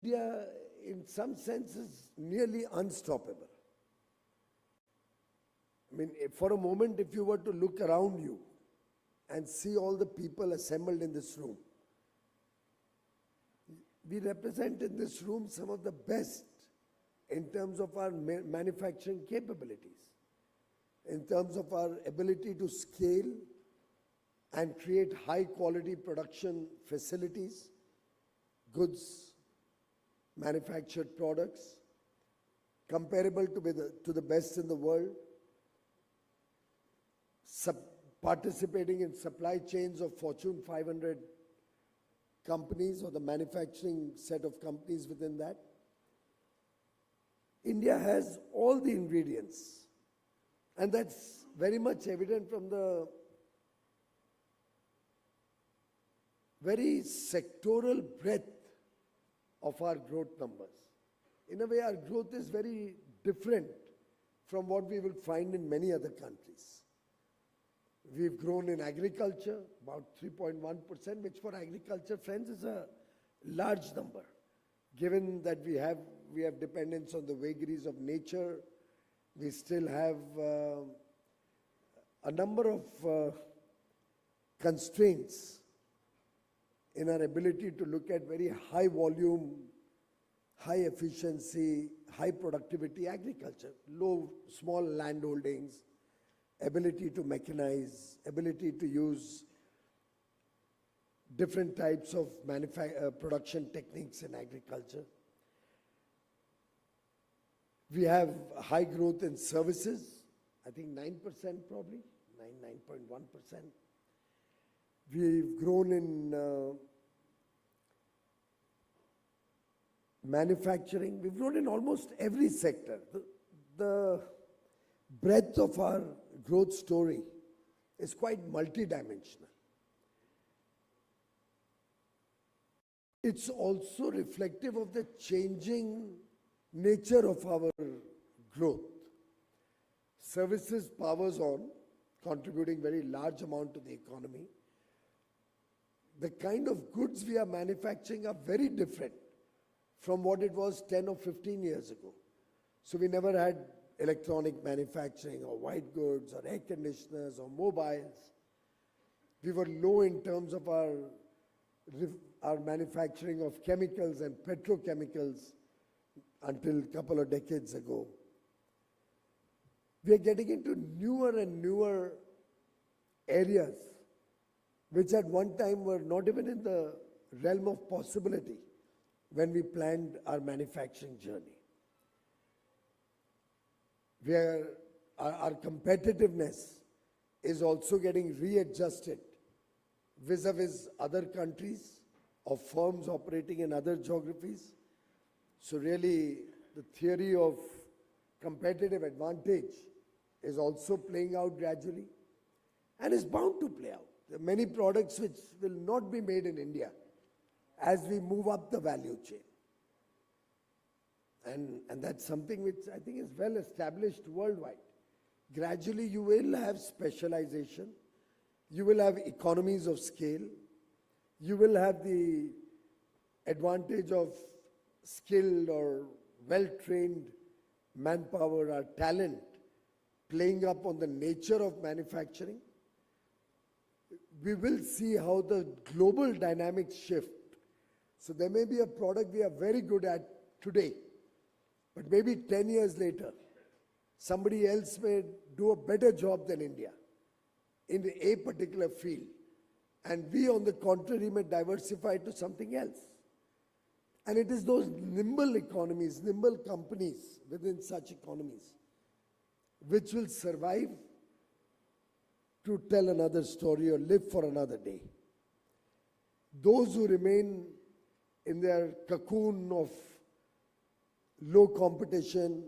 India, in some sense, is nearly unstoppable. I mean, for a moment, if you were to look around you and see all the people assembled in this room, we represent in this room some of the best in terms of our manufacturing capabilities, in terms of our ability to scale and create high quality production facilities, goods, manufactured products, comparable to the best in the world, participating in supply chains of Fortune 500 companies or the manufacturing set of companies within that. India has all the ingredients, and that's very much evident from the very sectoral breadth of our growth numbers. In a way, our growth is very different from what we will find in many other countries. We've grown in agriculture, about 3.1%, which for agriculture, friends, is a large number, given that we have dependence on the vagaries of nature. We still have a number of constraints in our ability to look at very high volume, high efficiency, high productivity agriculture, small land holdings, ability to mechanize, ability to use different types of production techniques in agriculture. We have high growth in services, I think 9% probably, 9.1%. We've grown in manufacturing. We've grown in almost every sector. The breadth of our growth story is quite multidimensional. It's also reflective of the changing nature of our growth. Services powers on, contributing very large amount to the economy. The kind of goods we are manufacturing are very different from what it was 10 or 15 years ago. So we never had electronic manufacturing or white goods or air conditioners or mobiles. We were low in terms of our manufacturing of chemicals and petrochemicals until a couple of decades ago. We are getting into newer and newer areas which at one time were not even in the realm of possibility when we planned our manufacturing journey. Our competitiveness is also getting readjusted vis-a-vis other countries or firms operating in other geographies. So really, the theory of competitive advantage is also playing out gradually and is bound to play out. There are many products which will not be made in India as we move up the value chain. And that's something which I think is well established worldwide. Gradually, you will have specialization. You will have economies of scale. You will have the advantage of skilled or well-trained manpower or talent playing up on the nature of manufacturing. We will see how the global dynamics shift. So there may be a product we are very good at today, but maybe 10 years later, somebody else may do a better job than India in a particular field. And we, on the contrary, may diversify to something else. And it is those nimble economies, nimble companies within such economies, which will survive to tell another story or live for another day. Those who remain in their cocoon of low competition,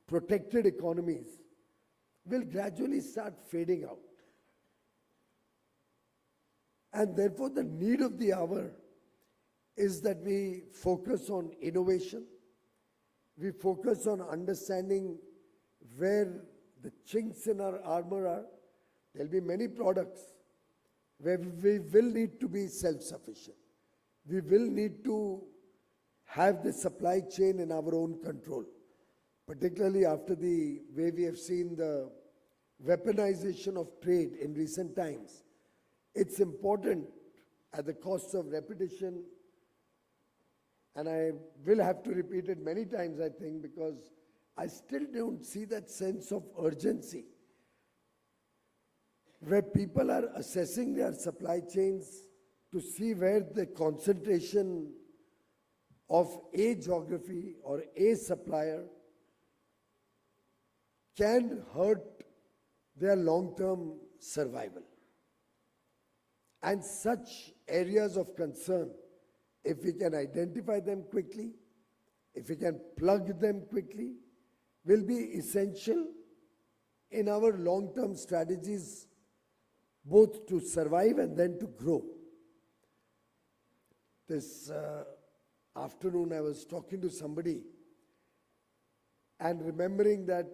protected economies, will gradually start fading out. And therefore, the need of the hour is that we focus on innovation. We focus on understanding where the chinks in our armor are. There will be many products where we will need to be self-sufficient. We will need to have the supply chain in our own control, particularly after the way we have seen the weaponization of trade in recent times. It's important, at the cost of repetition, and I will have to repeat it many times, I think, because I still don't see that sense of urgency where people are assessing their supply chains to see where the concentration of a geography or a supplier can hurt their long-term survival. And such areas of concern, if we can identify them quickly, if we can plug them quickly, will be essential in our long-term strategies, both to survive and then to grow. This afternoon I was talking to somebody and remembering that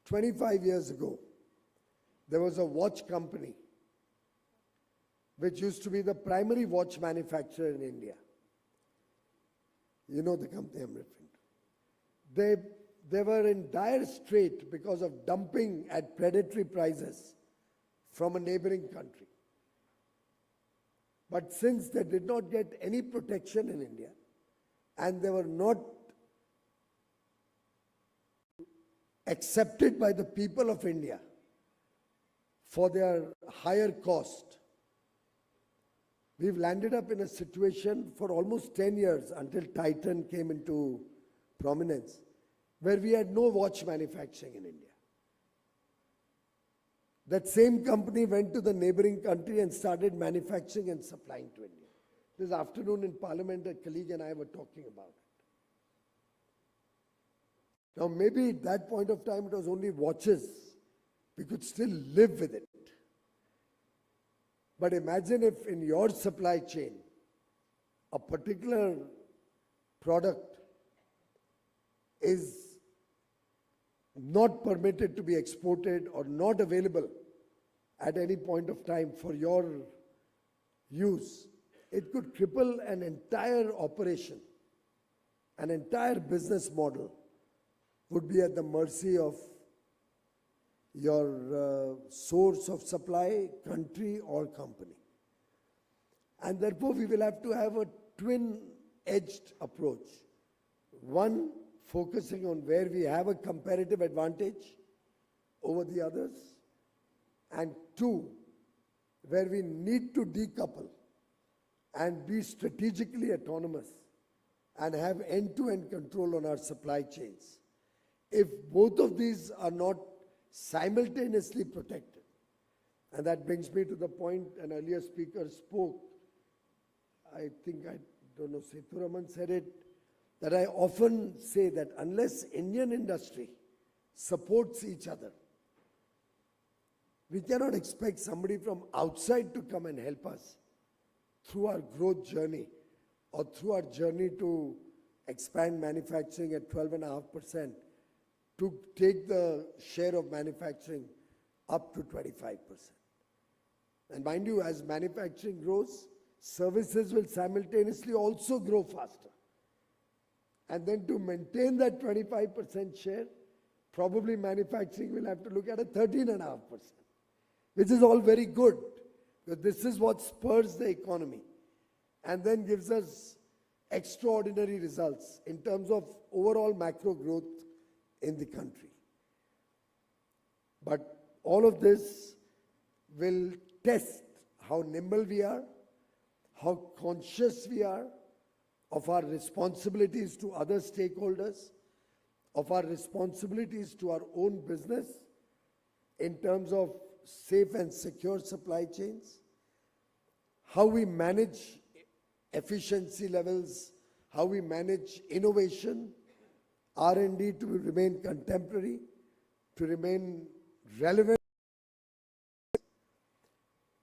25 years ago, there was a watch company which used to be the primary watch manufacturer in India. You know the company I'm referring to. They were in dire strait because of dumping at predatory prices from a neighboring country. But since they did not get any protection in India, and they were not accepted by the people of India for their higher cost, we've landed up in a situation for almost 10 years until Titan came into prominence, where we had no watch manufacturing in India. That same company went to the neighboring country and started manufacturing and supplying to India. This afternoon in Parliament, a colleague and I were talking about it. Now, maybe at that point of time, it was only watches. We could still live with it. But imagine if in your supply chain, a particular product is not permitted to be exported or not available at any point of time for your use. It could cripple an entire operation, an entire business model would be at the mercy of your source of supply, country or company. And therefore, we will have to have a twin-edged approach. One, focusing on where we have a comparative advantage over the others. And two, where we need to decouple and be strategically autonomous and have end-to-end control on our supply chains. If both of these are not simultaneously protected, and that brings me to the point an earlier speaker spoke, I think, I don't know, Sethuraman said it, that I often say that unless Indian industry supports each other, we cannot expect somebody from outside to come and help us through our growth journey or through our journey to expand manufacturing at 12.5%, to take the share of manufacturing up to 25%. And mind you, as manufacturing grows, services will simultaneously also grow faster. And then to maintain that 25% share, probably manufacturing will have to look at a 13.5%, which is all very good, because this is what spurs the economy and then gives us extraordinary results in terms of overall macro growth in the country. But all of this will test how nimble we are, how conscious we are of our responsibilities to other stakeholders, of our responsibilities to our own business in terms of safe and secure supply chains, how we manage efficiency levels, how we manage innovation, R&D to remain contemporary, to remain relevant,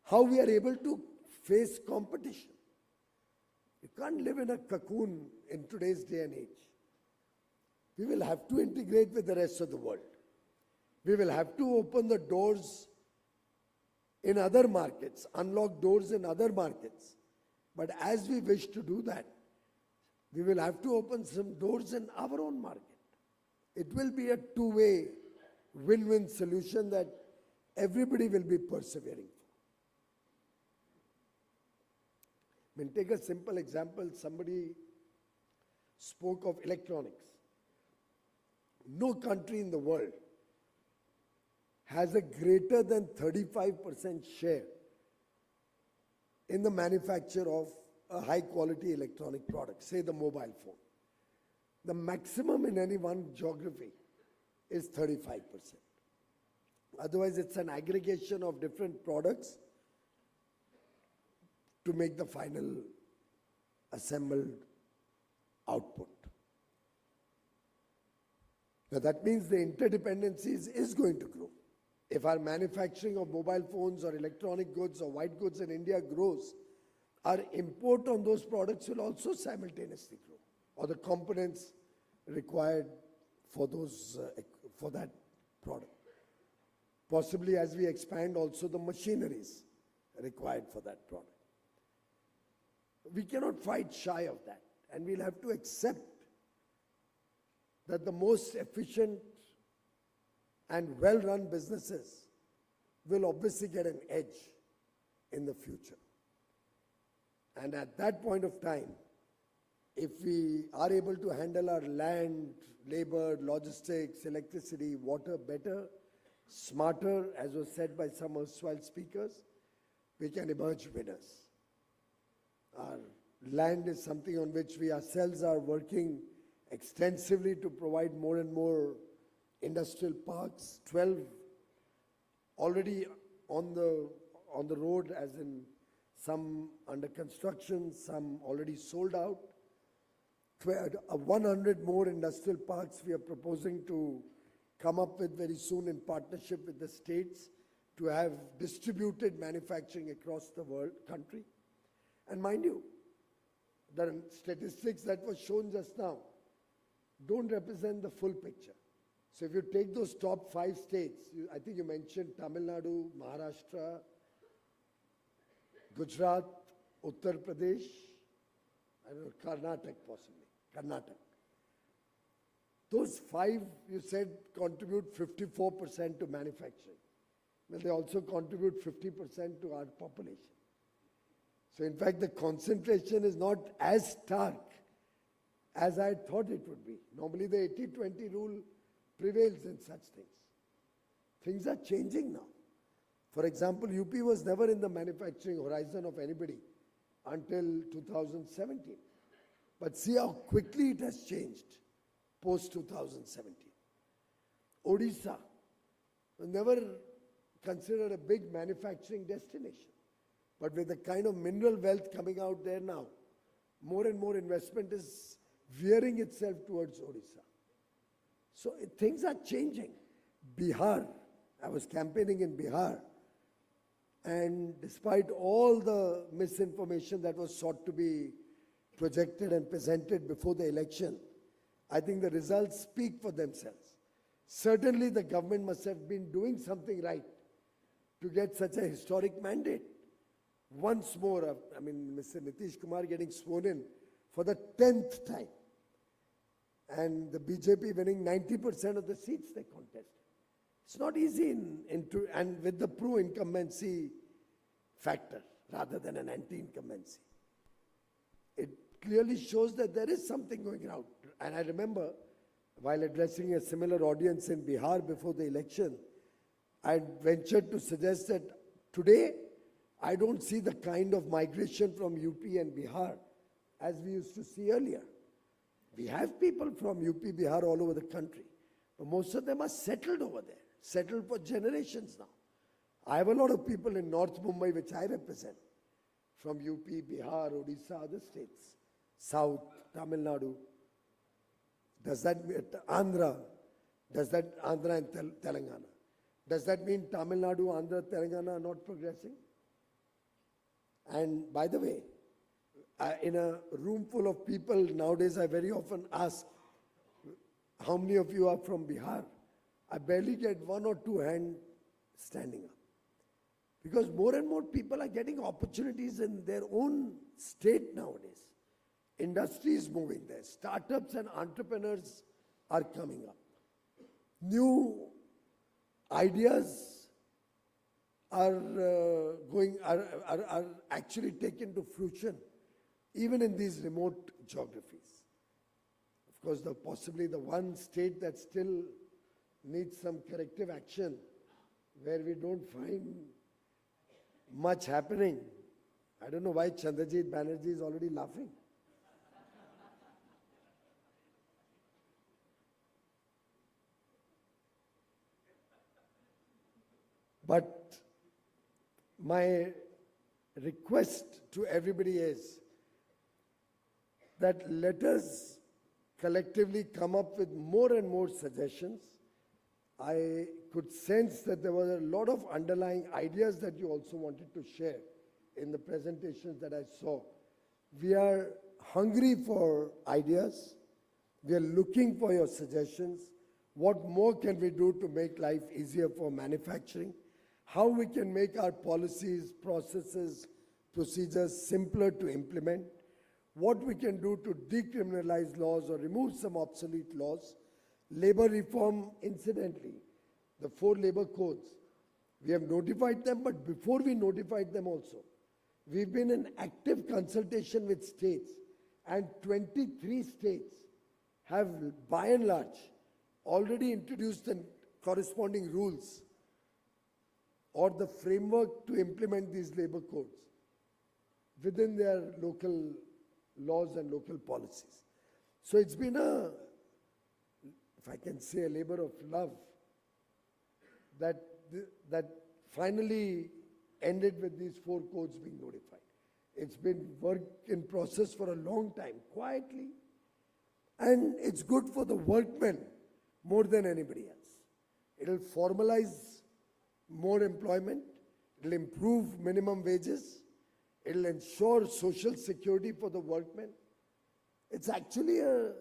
how we are able to face competition. You can't live in a cocoon in today's day and age. We will have to integrate with the rest of the world. We will have to open the doors in other markets, unlock doors in other markets. But as we wish to do that, We will have to open some doors in our own market. It will be a two-way win-win solution that everybody will be persevering for. I mean, take a simple example. Somebody spoke of electronics. No country in the world has a greater than 35% share in the manufacture of a high-quality electronic product, say the mobile phone. The maximum in any one geography is 35%. Otherwise, it's an aggregation of different products to make the final assembled output. Now that means the interdependencies is going to grow. If our manufacturing of mobile phones or electronic goods or white goods in India grows, our import on those products will also simultaneously grow, or the components required for those for that product. Possibly as we expand also the machineries required for that product. We cannot fight shy of that, and we'll have to accept that the most efficient and well-run businesses will obviously get an edge in the future. And at that point of time, if we are able to handle our land, labor, logistics, electricity, water better, smarter, as was said by some erstwhile speakers, we can emerge winners. Our land is something on which we ourselves are working extensively to provide more and more industrial parks, 12 already on the road, as in some under construction, some already sold out. 100 more industrial parks we are proposing to come up with very soon in partnership with the states to have distributed manufacturing across the world, country. And mind you, the statistics that were shown just now don't represent the full picture. So if you take those top 5 states, I think you mentioned Tamil Nadu, Maharashtra, Gujarat, Uttar Pradesh, I don't know, Karnataka possibly, Karnataka. Those 5, you said, contribute 54% to manufacturing. Well, they also contribute 50% to our population. So in fact, the concentration is not as stark as I thought it would be. Normally the 80-20 rule prevails in such things. Things are changing now. For example, UP was never in the manufacturing horizon of anybody until 2017. But see how quickly it has changed post-2017. Odisha was never considered a big manufacturing destination. But with the kind of mineral wealth coming out there now, more and more investment is veering itself towards Odisha. So things are changing. Bihar, I was campaigning in Bihar, and despite all the misinformation that was sought to be projected and presented before the election, I think the results speak for themselves. Certainly the government must have been doing something right to get such a historic mandate. Once more, I mean, Mr. Nitish Kumar getting sworn in for the 10th time. And the BJP winning 90% of the seats they contested. It's not easy and with the pro-incumbency factor rather than an anti-incumbency. It clearly shows that there is something going out. And I remember, while addressing a similar audience in Bihar before the election, I ventured to suggest that today, I don't see the kind of migration from UP and Bihar as we used to see earlier. We have people from UP, Bihar all over the country, but most of them are settled over there, settled for generations now. I have a lot of people in North Mumbai, which I represent, from UP, Bihar, Odisha, other states, South, Tamil Nadu. Does that mean Andhra? Does that Andhra and Telangana? Does that mean Tamil Nadu, Andhra, Telangana are not progressing? And by the way, in a room full of people nowadays, I very often ask, how many of you are from Bihar? I barely get 1 or 2 hands standing up. Because more and more people are getting opportunities in their own state nowadays. Industry is moving there. Startups and entrepreneurs are coming up. New ideas are actually taken to fruition, even in these remote geographies. Of course, possibly the one state that still needs some corrective action, where we don't find much happening. I don't know why Chandrajit Banerjee is already laughing. But my request to everybody is that let us collectively come up with more and more suggestions. I could sense that there were a lot of underlying ideas that you also wanted to share in the presentations that I saw. We are hungry for ideas. We are looking for your suggestions. What more can we do to make life easier for manufacturing? How we can make our policies, processes, procedures simpler to implement? What we can do to decriminalize laws or remove some obsolete laws? Labor reform, incidentally, the 4 labor codes, we have notified them, but before we notified them also, we've been in active consultation with states, and 23 states have, by and large, already introduced the corresponding rules or the framework to implement these labor codes within their local laws and local policies. So it's been if I can say, a labor of love that finally ended with these 4 codes being notified. It's been work in process for a long time, quietly. And it's good for the workmen more than anybody else. It'll formalize more employment. It'll improve minimum wages. It'll ensure social security for the workmen. It's actually a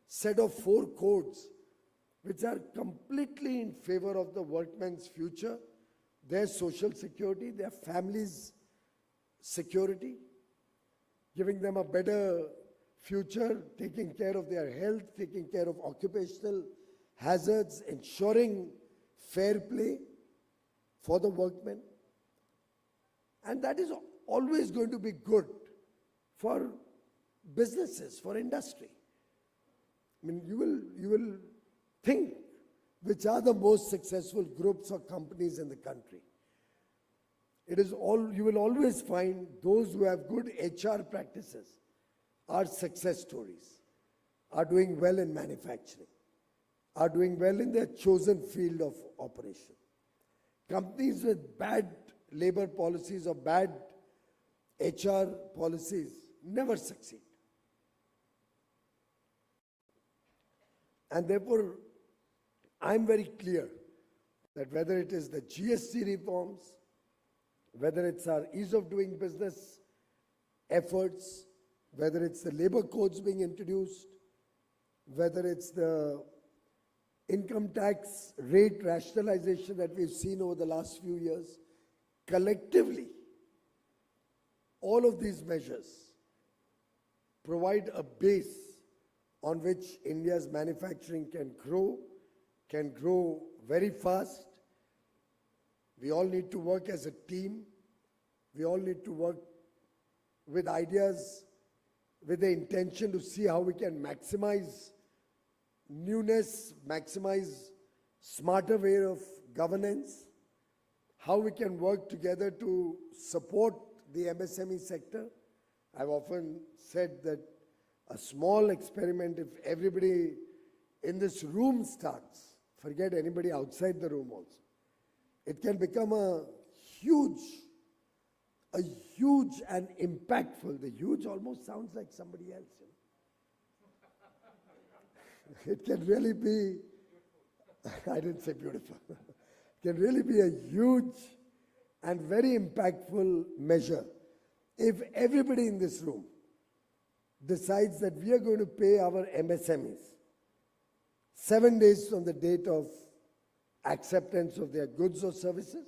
set of 4 codes which are completely in favor of the workmen's future, their social security, their families' security, giving them a better future, taking care of their health, taking care of occupational hazards, ensuring fair play for the workmen. And that is always going to be good for businesses, for industry. I mean, you will think which are the most successful groups or companies in the country. You will always find those who have good HR practices are success stories, are doing well in manufacturing, are doing well in their chosen field of operation. Companies with bad labor policies or bad HR policies never succeed. And therefore, I'm very clear that whether it is the GST reforms, whether it's our ease of doing business efforts, whether it's the labor codes being introduced, whether it's the income tax rate rationalization that we've seen over the last few years, collectively, all of these measures provide a base on which India's manufacturing can grow very fast. We all need to work as a team. We all need to work with ideas, with the intention to see how we can maximize newness, maximize smarter way of governance, how we can work together to support the MSME sector. I've often said that a small experiment, if everybody in this room starts, forget anybody outside the room also, it can become a huge and impactful. The huge almost sounds like somebody else. It can really be, I didn't say beautiful, it can really be a huge and very impactful measure if everybody in this room decides that we are going to pay our MSMEs 7 days from the date of acceptance of their goods or services,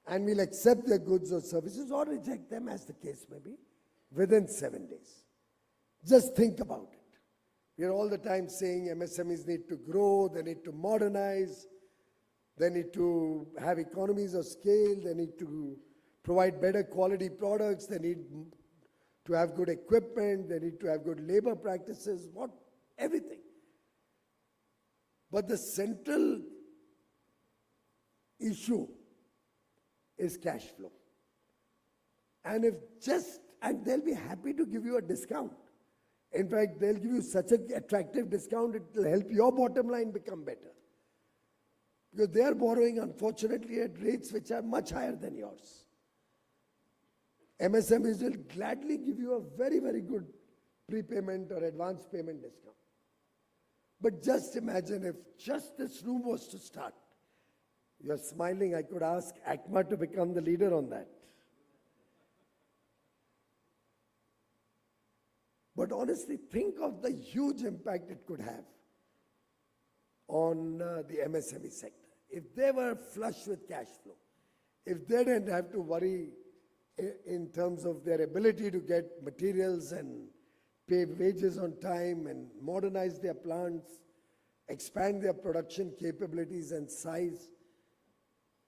and we'll accept their goods or services or reject them, as the case may be, within 7 days. Just think about it. We are all the time saying MSMEs need to grow, they need to modernize, they need to have economies of scale, they need to provide better quality products, they need to have good equipment, they need to have good labor practices, everything. But the central issue is cash flow. And and they'll be happy to give you a discount. In fact, they'll give you such an attractive discount, it will help your bottom line become better. Because they are borrowing, unfortunately, at rates which are much higher than yours. MSMEs will gladly give you a very, very good prepayment or advance payment discount. But just imagine if just this room was to start. You're smiling, I could ask ACMA to become the leader on that. But honestly, think of the huge impact it could have on the MSME sector. If they were flush with cash flow, if they didn't have to worry in terms of their ability to get materials and pay wages on time and modernize their plants, expand their production capabilities and size,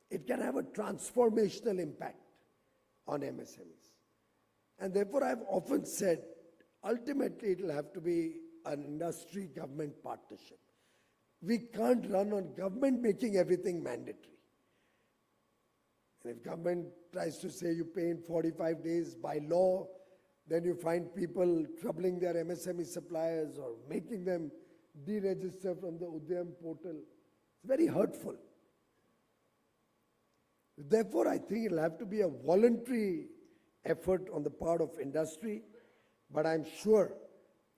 it can have a transformational impact on MSMEs. And therefore, I've often said, ultimately, it will have to be an industry-government partnership. We can't run on government making everything mandatory. And if government tries to say you pay in 45 days by law, then you find people troubling their MSME suppliers or making them deregister from the Udyam portal. It's very hurtful. Therefore, I think it'll have to be a voluntary effort on the part of industry. But I'm sure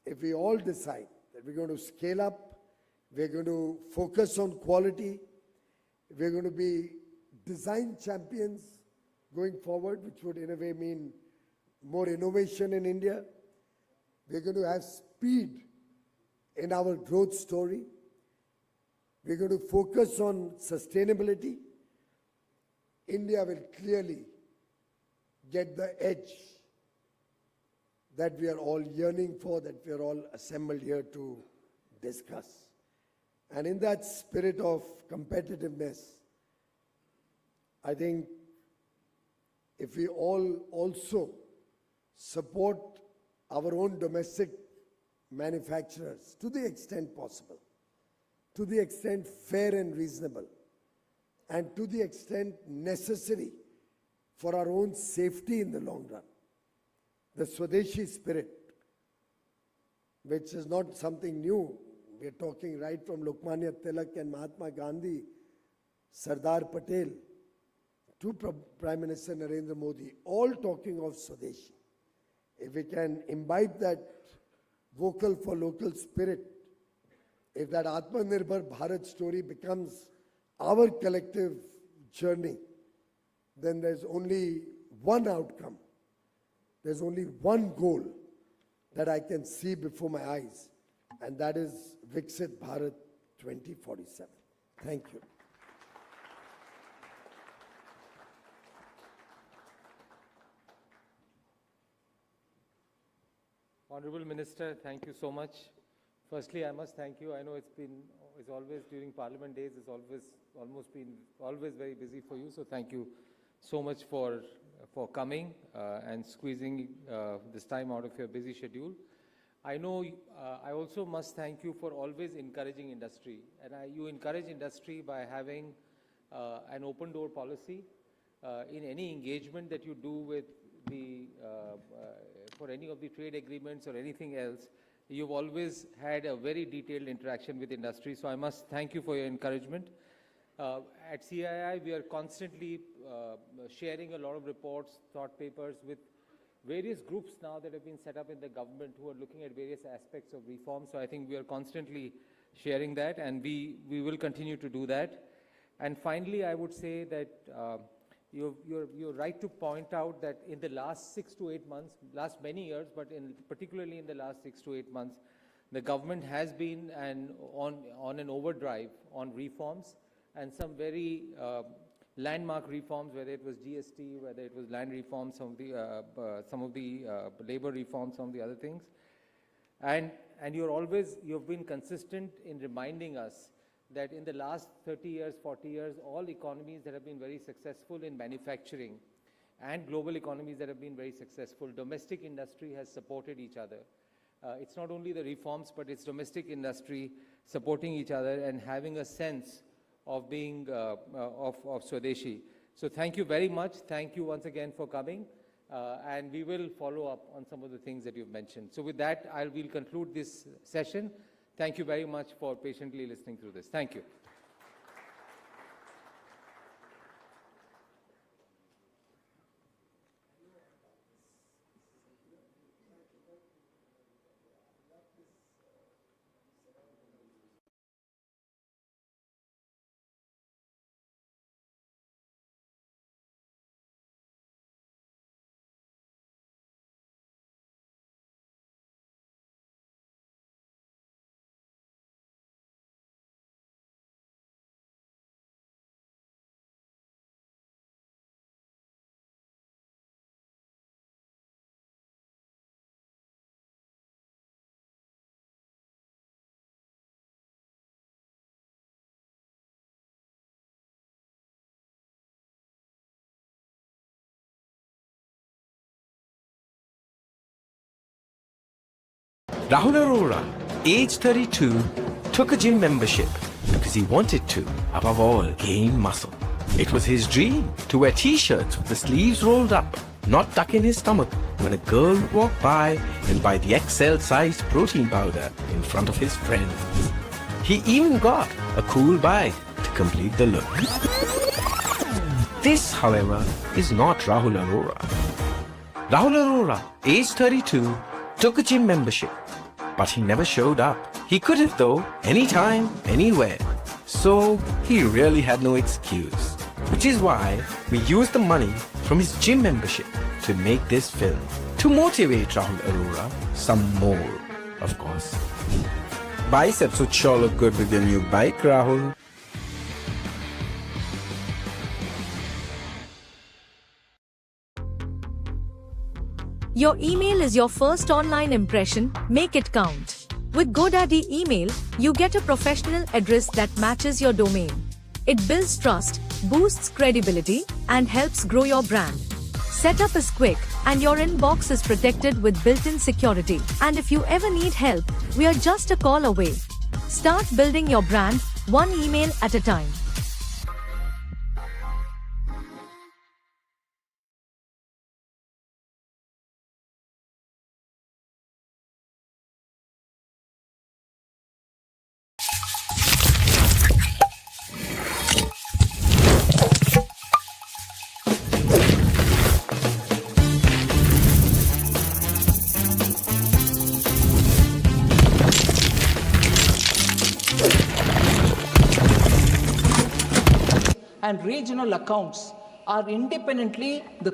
if we all decide that we're going to scale up, we're going to focus on quality, we're going to be design champions going forward, which would in a way mean more innovation in India. We're going to have speed in our growth story. We're going to focus on sustainability. India will clearly get the edge that we are all yearning for, that we are all assembled here to discuss. And in that spirit of competitiveness, I think if we all also support our own domestic manufacturers to the extent possible, to the extent fair and reasonable, and to the extent necessary for our own safety in the long run. The Swadeshi spirit, which is not something new. We are talking right from Lokmanya Tilak and Mahatma Gandhi, Sardar Patel, to Prime Minister Narendra Modi, all talking of Swadeshi. If we can imbibe that vocal for local spirit, if that Atmanirbhar Bharat story becomes our collective journey, then there's only one outcome. There's only one goal that I can see before my eyes, and that is Viksit Bharat 2047. Thank you. Honorable Minister, thank you so much. Firstly, I must thank you. I know it's always during Parliament days, it's always very busy for you. So thank you so much for coming and squeezing this time out of your busy schedule. I know I also must thank you for always encouraging industry. And you encourage industry by having an open door policy in any engagement that you do with for any of the trade agreements or anything else. You've always had a very detailed interaction with industry. So I must thank you for your encouragement. At CII, we are constantly sharing a lot of reports, thought papers with various groups now that have been set up in the government who are looking at various aspects of reform. So I think we are constantly sharing that, and we will continue to do that. And finally, I would say that you're right to point out that in the last 6 to 8 months, last many years, but particularly in the last 6 to 8 months, the government has been on an overdrive on reforms, and some very landmark reforms, whether it was GST, whether it was land reforms, some of the labor reforms, some of the other things. And you've been consistent in reminding us that in the last 30 years, 40 years, all economies that have been very successful in manufacturing and global economies that have been very successful, domestic industry has supported each other. It's not only the reforms, but it's domestic industry supporting each other and having a sense of being of Swadeshi. So thank you very much. Thank you once again for coming. And we will follow up on some of the things that you've mentioned. So with that, we'll conclude this session. Thank you very much for patiently listening through this. Thank you. Rahul Arora, age 32, took a gym membership because he wanted to, above all, gain muscle. It was his dream to wear t-shirts with the sleeves rolled up, not tuck in his stomach, when a girl would walk by and buy the XL-sized protein powder in front of his friends. He even got a cool bike to complete the look. This, however, is not Rahul Arora. Rahul Arora, age 32, took a gym membership, but he never showed up. He could have though, anytime, anywhere. So he really had no excuse. Which is why we used the money from his gym membership to make this film. To motivate Rahul Arora some more, of course. Biceps would sure look good with your new bike, Rahul. Your email is your first online impression, make it count. With GoDaddy Email, you get a professional address that matches your domain. It builds trust, boosts credibility, and helps grow your brand. Setup is quick, and your inbox is protected with built-in security. And if you ever need help, we are just a call away. Start building your brand, one email at a time. And regional accounts are independently the